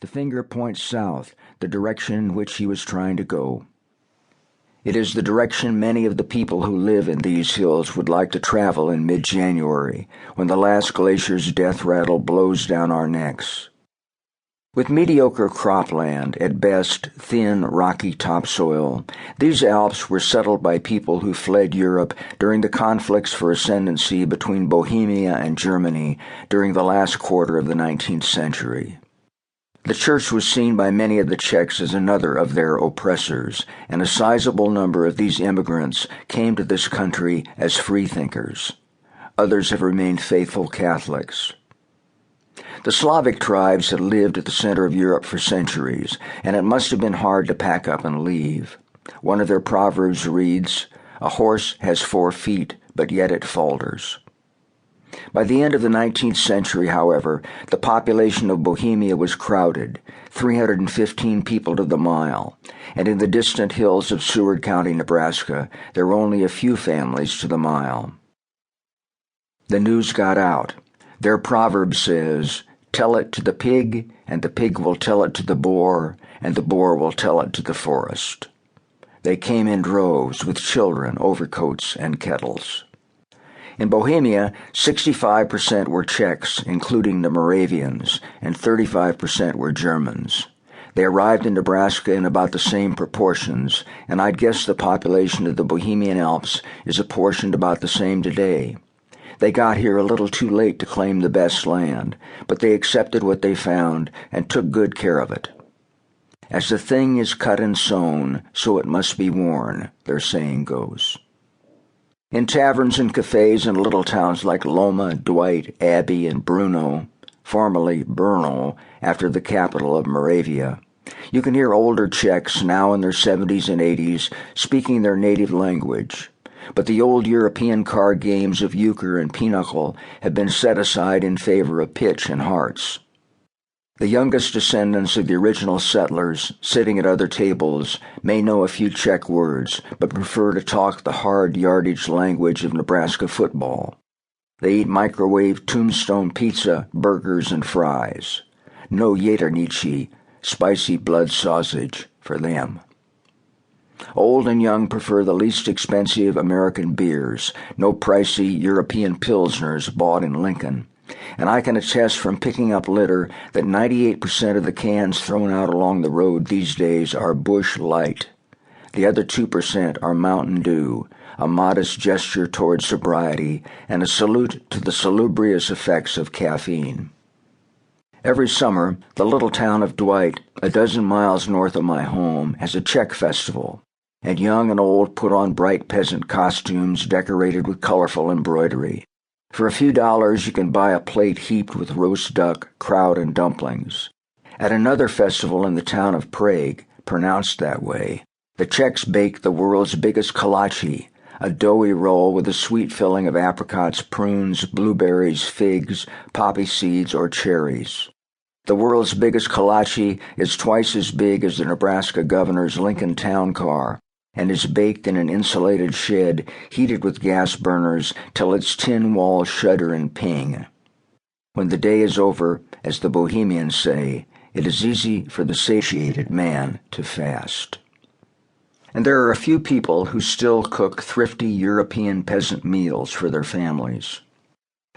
The finger points south, the direction in which he was trying to go. It is the direction many of the people who live in these hills would like to travel in mid-January, when the last glacier's death rattle blows down our necks. With mediocre cropland, at best thin, rocky topsoil, these Alps were settled by people who fled Europe during the conflicts for ascendancy between Bohemia and Germany during the last quarter of the 19th century. The church was seen by many of the Czechs as another of their oppressors, and a sizable number of these immigrants came to this country as freethinkers. Others have remained faithful Catholics. The Slavic tribes had lived at the center of Europe for centuries, and it must have been hard to pack up and leave. One of their proverbs reads, "A horse has 4 feet, but yet it falters." By the end of the 19th century, however, the population of Bohemia was crowded, 315 people to the mile, and in the distant hills of Seward County, Nebraska, there were only a few families to the mile. The news got out. Their proverb says, "Tell it to the pig, and the pig will tell it to the boar, and the boar will tell it to the forest." They came in droves with children, overcoats, and kettles. In Bohemia, 65% were Czechs, including the Moravians, and 35% were Germans. They arrived in Nebraska in about the same proportions, and I'd guess the population of the Bohemian Alps is apportioned about the same today. They got here a little too late to claim the best land, but they accepted what they found and took good care of it. "As the thing is cut and sewn, so it must be worn," their saying goes. In taverns and cafes in little towns like Loma, Dwight, Abbey, and Bruno, formerly Brno, after the capital of Moravia, you can hear older Czechs now in their 70s and 80s speaking their native language. But the old European card games of euchre and pinochle have been set aside in favor of pitch and hearts. The youngest descendants of the original settlers, sitting at other tables, may know a few Czech words, but prefer to talk the hard yardage language of Nebraska football. They eat microwave tombstone pizza, burgers, and fries. No Jäternici, spicy blood sausage, for them. Old and young prefer the least expensive American beers, no pricey European Pilsners bought in Lincoln. And I can attest from picking up litter that 98% of the cans thrown out along the road these days are Busch Light. The other 2% are Mountain Dew, a modest gesture toward sobriety and a salute to the salubrious effects of caffeine. Every summer, the little town of Dwight, a dozen miles north of my home, has a Czech festival, and young and old put on bright peasant costumes decorated with colorful embroidery. For a few dollars you can buy a plate heaped with roast duck, kraut, and dumplings. At another festival in the town of Prague, pronounced that way, the Czechs bake the world's biggest kolache, a doughy roll with a sweet filling of apricots, prunes, blueberries, figs, poppy seeds, or cherries. The world's biggest kolache is twice as big as the Nebraska governor's Lincoln town car, and is baked in an insulated shed heated with gas burners till its tin walls shudder and ping. When the day is over, as the Bohemians say, it is easy for the satiated man to fast. And there are a few people who still cook thrifty European peasant meals for their families.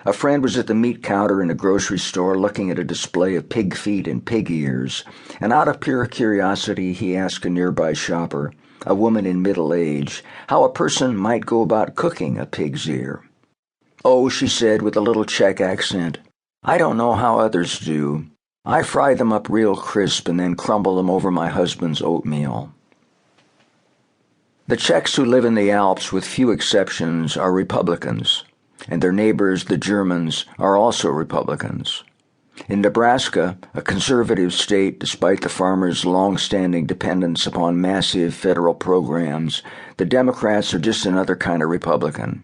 A friend was at the meat counter in a grocery store looking at a display of pig feet and pig ears, and out of pure curiosity he asked a nearby shopper, a woman in middle age, how a person might go about cooking a pig's ear. "Oh," she said with a little Czech accent, "I don't know how others do. I fry them up real crisp and then crumble them over my husband's oatmeal." The Czechs who live in the Alps, with few exceptions, are Republicans, and their neighbors, the Germans, are also Republicans. In Nebraska, a conservative state despite the farmers' long-standing dependence upon massive federal programs, the Democrats are just another kind of Republican.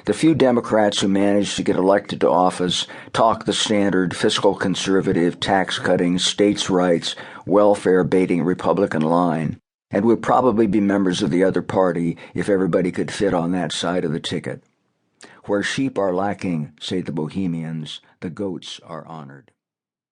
The few Democrats who manage to get elected to office talk the standard fiscal conservative, tax-cutting, states' rights, welfare-baiting Republican line, and would probably be members of the other party if everybody could fit on that side of the ticket. Where sheep are lacking, say the Bohemians, the goats are honored.